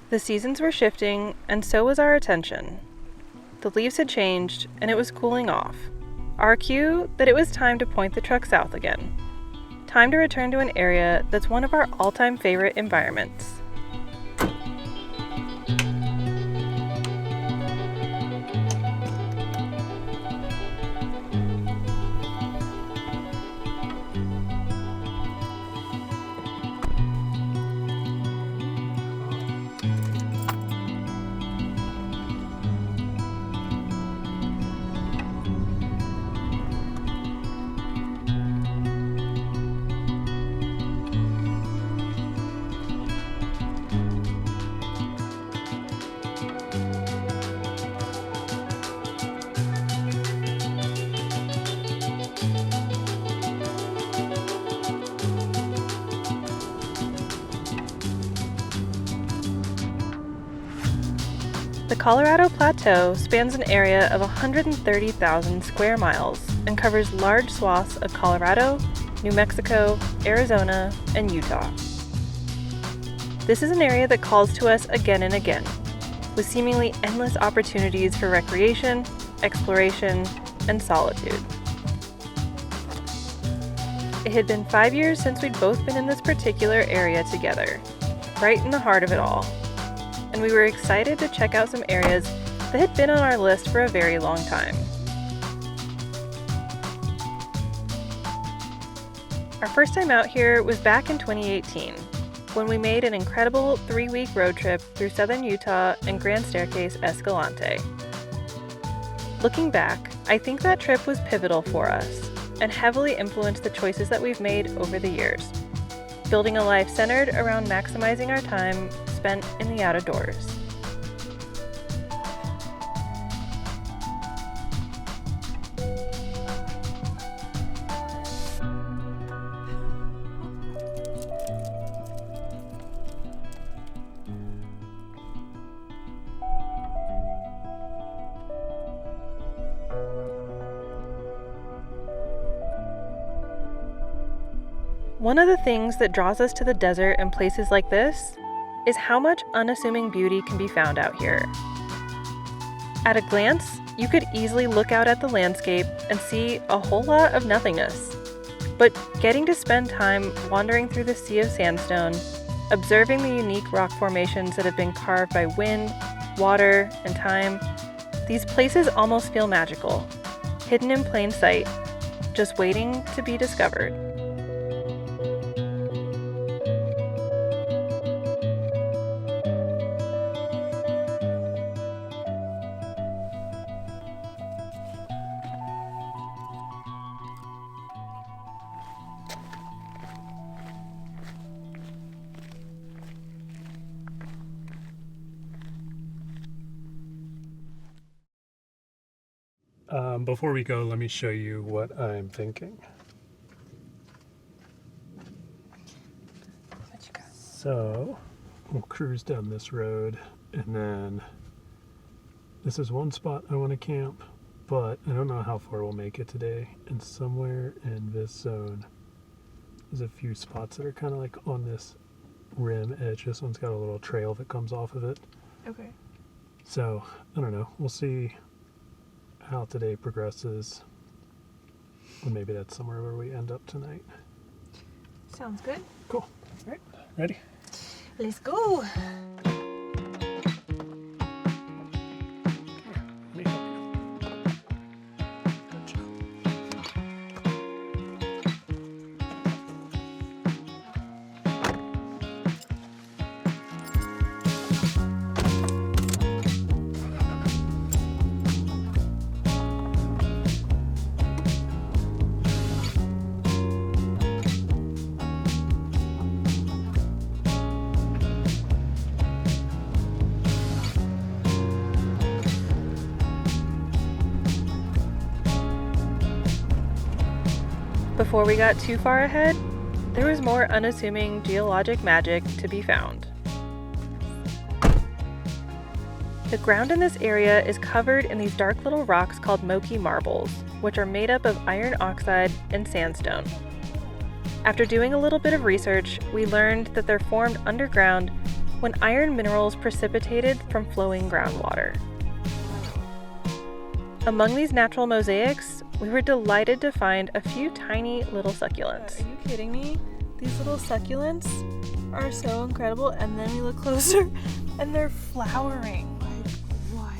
The seasons were shifting, and so was our attention. The leaves had changed, and it was cooling off. Our cue that it was time to point the truck south again. Time to return to an area that's one of our all-time favorite environments. The Colorado Plateau spans an area of 130,000 square miles and covers large swaths of Colorado, New Mexico, Arizona, and Utah. This is an area that calls to us again and again, with seemingly endless opportunities for recreation, exploration, and solitude. It had been 5 years since we'd both been in this particular area together, right in the heart of it all. And we were excited to check out some areas that had been on our list for a very long time. Our first time out here was back in 2018, when we made an incredible 3-week road trip through southern Utah and Grand Staircase-Escalante. Looking back, I think that trip was pivotal for us and heavily influenced the choices that we've made over the years, building a life centered around maximizing our time spent in the outdoors. One of the things that draws us to the desert and places like this is how much unassuming beauty can be found out here. At a glance, you could easily look out at the landscape and see a whole lot of nothingness. But getting to spend time wandering through the sea of sandstone, observing the unique rock formations that have been carved by wind, water, and time, these places almost feel magical, hidden in plain sight, just waiting to be discovered. Before we go, let me show you what I'm thinking. What you got? So, we'll cruise down this road, and then this is one spot I want to camp, but I don't know how far we'll make it today. And somewhere in this zone, there's a few spots that are kind of like on this rim edge. This one's got a little trail that comes off of it. Okay. So, I don't know. We'll see how today progresses, and maybe that's somewhere where we end up tonight. Sounds good. Cool. All right, ready? Let's go. Before we got too far ahead, there was more unassuming geologic magic to be found. The ground in this area is covered in these dark little rocks called moki marbles, which are made up of iron oxide and sandstone. After doing a little bit of research, we learned that they're formed underground when iron minerals precipitated from flowing groundwater. Among these natural mosaics, we were delighted to find a few tiny little succulents. Are you kidding me? These little succulents are so incredible, and then we look closer and they're flowering. Like, what?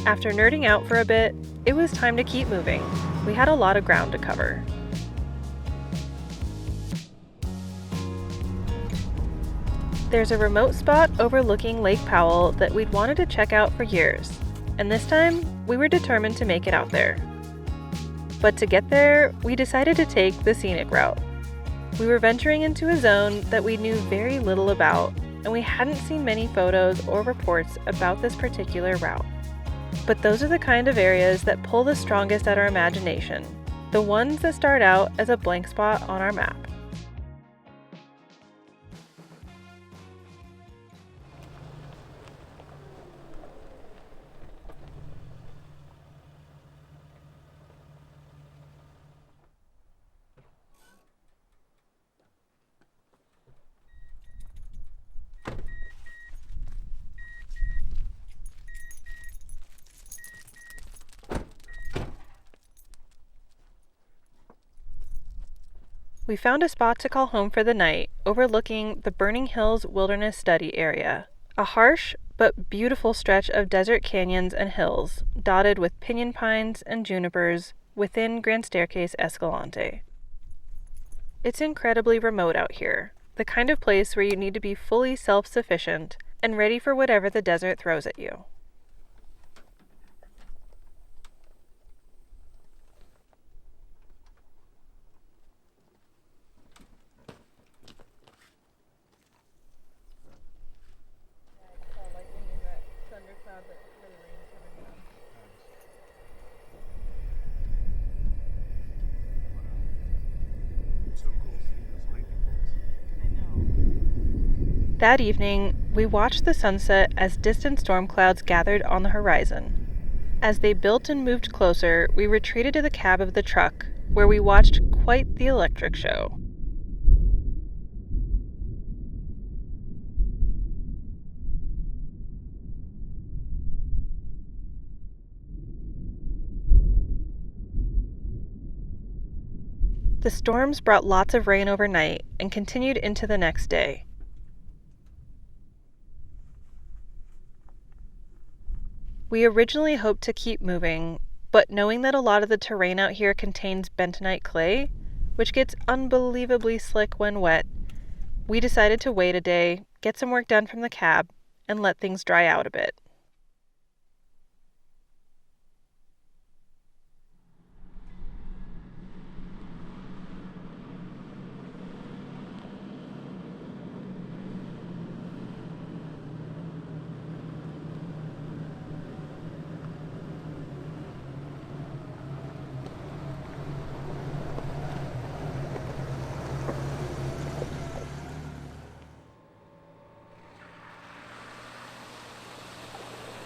After nerding out for a bit, it was time to keep moving. We had a lot of ground to cover. There's a remote spot overlooking Lake Powell that we'd wanted to check out for years, and this time we were determined to make it out there. But to get there, we decided to take the scenic route. We were venturing into a zone that we knew very little about, and we hadn't seen many photos or reports about this particular route. But those are the kind of areas that pull the strongest at our imagination, the ones that start out as a blank spot on our map. We found a spot to call home for the night, overlooking the Burning Hills Wilderness Study Area, a harsh but beautiful stretch of desert canyons and hills, dotted with pinyon pines and junipers within Grand Staircase-Escalante. It's incredibly remote out here, the kind of place where you need to be fully self-sufficient and ready for whatever the desert throws at you. That evening, we watched the sunset as distant storm clouds gathered on the horizon. As they built and moved closer, we retreated to the cab of the truck, where we watched quite the electric show. The storms brought lots of rain overnight and continued into the next day. We originally hoped to keep moving, but knowing that a lot of the terrain out here contains bentonite clay, which gets unbelievably slick when wet, we decided to wait a day, get some work done from the cab, and let things dry out a bit.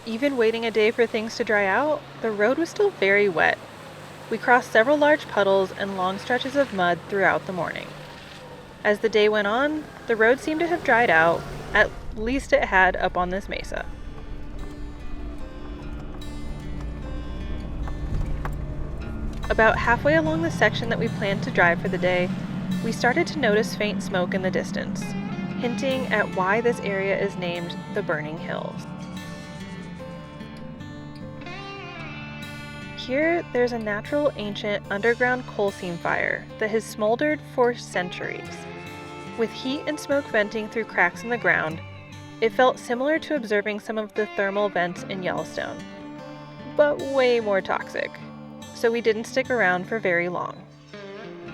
Even waiting a day for things to dry out, the road was still very wet. We crossed several large puddles and long stretches of mud throughout the morning. As the day went on, the road seemed to have dried out, at least it had up on this mesa. About halfway along the section that we planned to drive for the day, we started to notice faint smoke in the distance, hinting at why this area is named the Burning Hills. Here, there's a natural ancient underground coal seam fire that has smoldered for centuries. With heat and smoke venting through cracks in the ground, it felt similar to observing some of the thermal vents in Yellowstone, but way more toxic, so we didn't stick around for very long.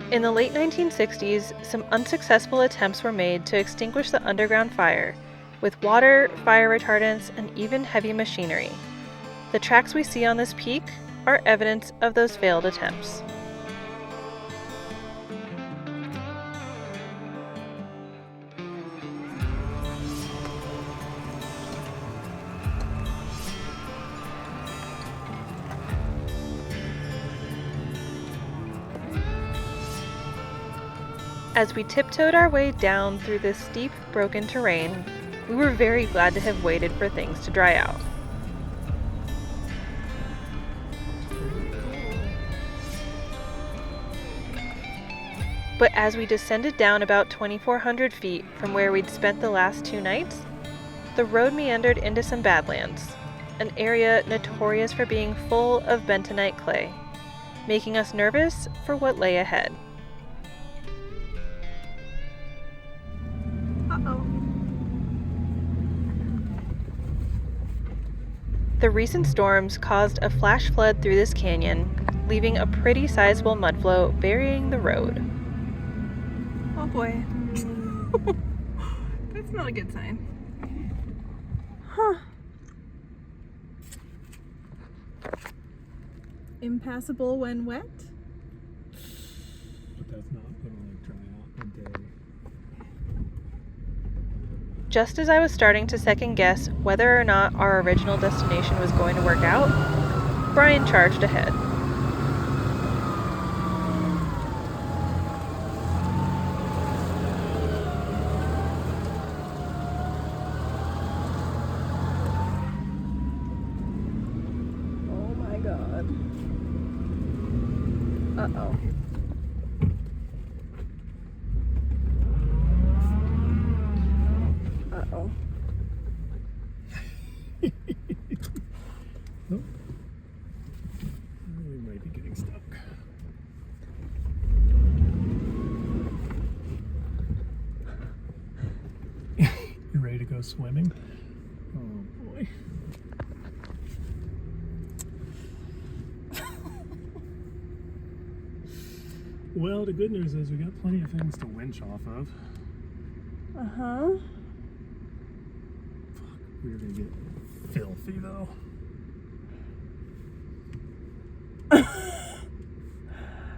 In the late 1960s, some unsuccessful attempts were made to extinguish the underground fire with water, fire retardants, and even heavy machinery. The tracks we see on this peak are evidence of those failed attempts. As we tiptoed our way down through this steep, broken terrain, we were very glad to have waited for things to dry out. But as we descended down about 2,400 feet from where we'd spent the last 2 nights, the road meandered into some badlands, an area notorious for being full of bentonite clay, making us nervous for what lay ahead. Uh-oh. The recent storms caused a flash flood through this canyon, leaving a pretty sizable mudflow burying the road. Oh boy. That's not a good sign. Huh. Impassable when wet? But that's not going to dry out in a day. Just as I was starting to second guess whether or not our original destination was going to work out, Brian charged ahead. Oh my god. Uh-oh. Uh-oh. Nope. We might be getting stuck. You ready to go swimming? Oh boy. Well, the good news is we got plenty of things to winch off of. Uh-huh. We're gonna get filthy though.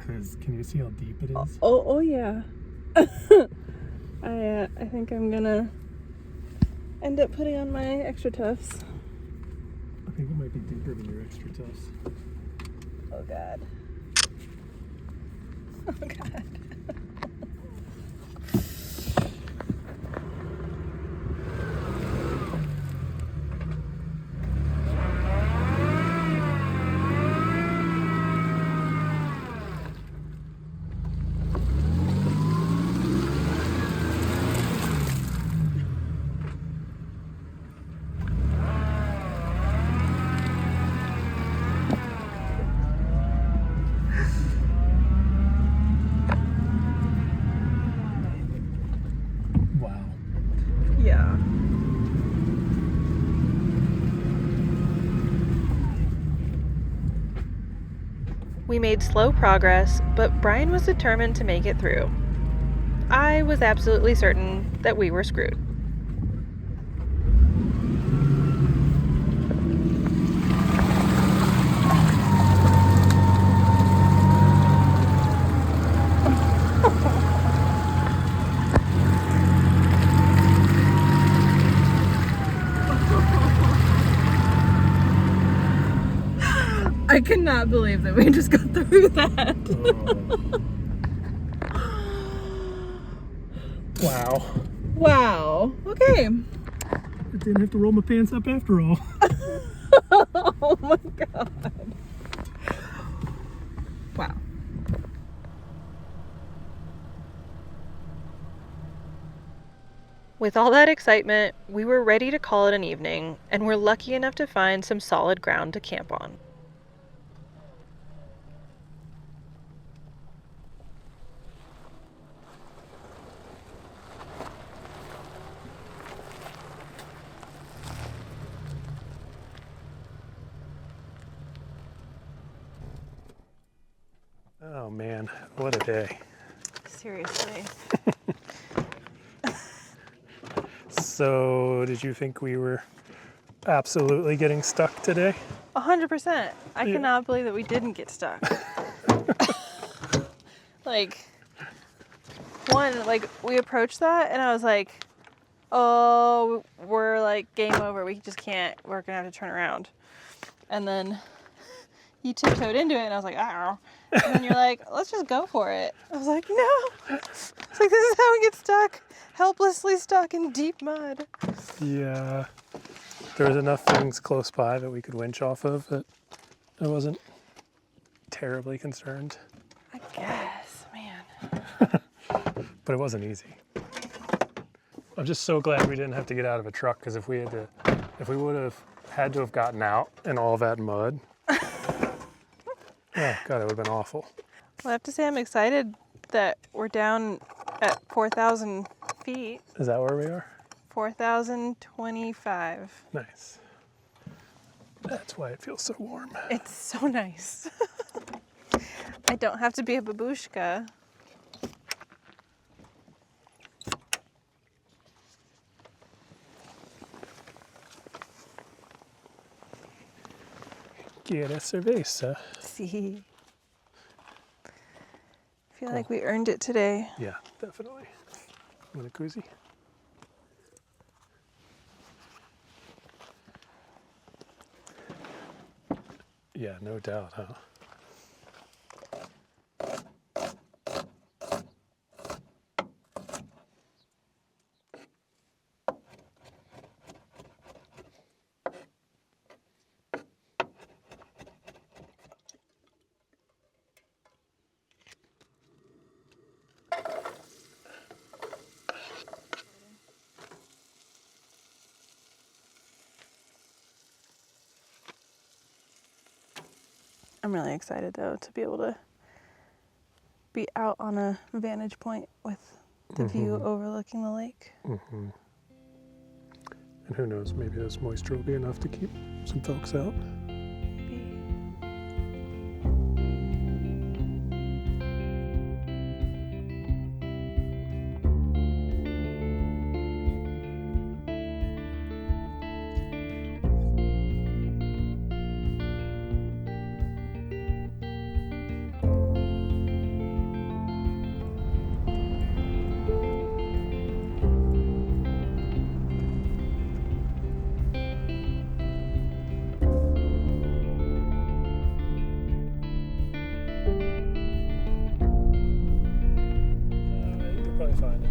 Cause can you see how deep it is? Oh yeah. I think I'm gonna end up putting on my extra tufts. I think it might be deeper than your extra tufts. Oh god. Oh god. Wow. Yeah. We made slow progress, but Brian was determined to make it through. I was absolutely certain that we were screwed. I cannot believe that we just got through that. Wow. Wow. Okay. I didn't have to roll my pants up after all. Oh my god. Wow. With all that excitement, we were ready to call it an evening, and were lucky enough to find some solid ground to camp on. Oh man, what a day. Seriously. So, did you think we were absolutely getting stuck today? 100%. I cannot believe that we didn't get stuck. Like, we approached that and I was like, oh, we're like game over. We just can't, we're gonna have to turn around. And then you tiptoed into it and I was like, ow. And then you're like, let's just go for it. I was like, no. It's like, this is how we get stuck, helplessly stuck in deep mud. Yeah. There was enough things close by that we could winch off of that I wasn't terribly concerned. I guess, man. But it wasn't easy. I'm just so glad we didn't have to get out of a truck, because if we would have had to have gotten out in all that mud, oh God, it would have been awful. Well, I have to say I'm excited that we're down at 4,000 feet. Is that where we are? 4,025. Nice. That's why it feels so warm. It's so nice. I don't have to be a babushka. Quiere cerveza? See. I feel like we earned it today. Yeah, definitely. You want a koozie? Yeah, no doubt, huh? I'm really excited though to be able to be out on a vantage point with the view overlooking the lake. Mm-hmm. And who knows, maybe this moisture will be enough to keep some folks out. Maybe. You could probably find it.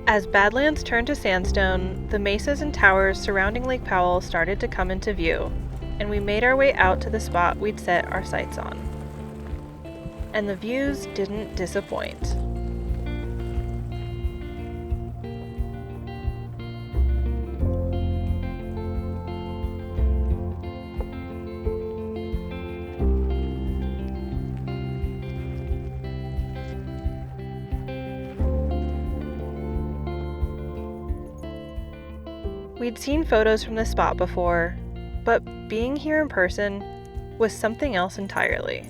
As Badlands turned to sandstone, the mesas and towers surrounding Lake Powell started to come into view, and we made our way out to the spot we'd set our sights on. And the views didn't disappoint. We'd seen photos from this spot before, but being here in person was something else entirely.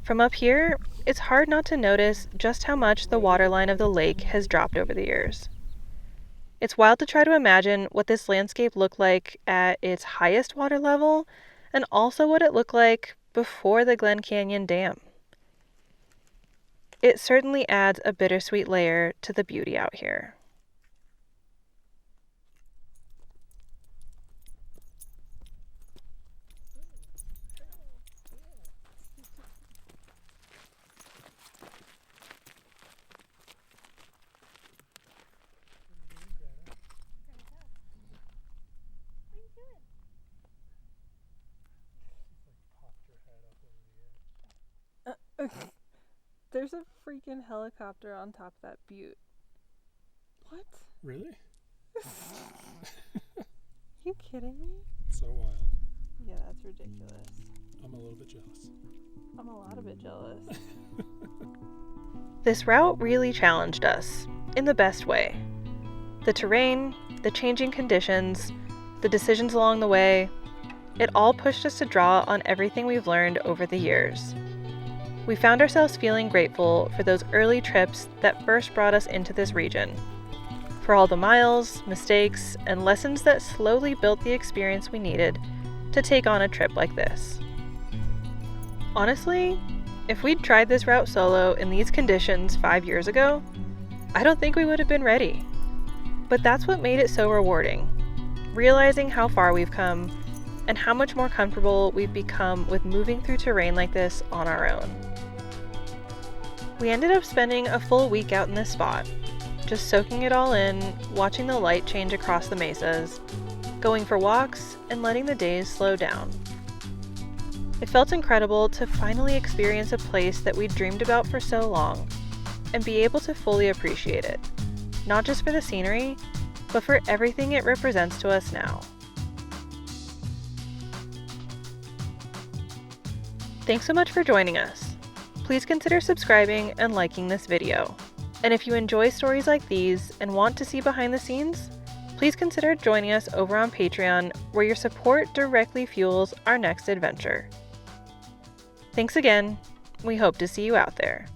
From up here, it's hard not to notice just how much the waterline of the lake has dropped over the years. It's wild to try to imagine what this landscape looked like at its highest water level, and also what it looked like before the Glen Canyon Dam. it certainly adds a bittersweet layer to the beauty out here. There's a freaking helicopter on top of that butte. What? Really? You kidding me? So wild. Yeah, that's ridiculous. I'm a little bit jealous. I'm a lot of bit jealous. This route really challenged us, in the best way. The terrain, the changing conditions, the decisions along the way, it all pushed us to draw on everything we've learned over the years. We found ourselves feeling grateful for those early trips that first brought us into this region, for all the miles, mistakes, and lessons that slowly built the experience we needed to take on a trip like this. Honestly, if we'd tried this route solo in these conditions 5 years ago, I don't think we would have been ready. But that's what made it so rewarding, realizing how far we've come and how much more comfortable we've become with moving through terrain like this on our own. We ended up spending a full week out in this spot, just soaking it all in, watching the light change across the mesas, going for walks, and letting the days slow down. It felt incredible to finally experience a place that we'd dreamed about for so long, and be able to fully appreciate it, not just for the scenery, but for everything it represents to us now. Thanks so much for joining us. Please consider subscribing and liking this video. And if you enjoy stories like these and want to see behind the scenes, please consider joining us over on Patreon, where your support directly fuels our next adventure. Thanks again. We hope to see you out there.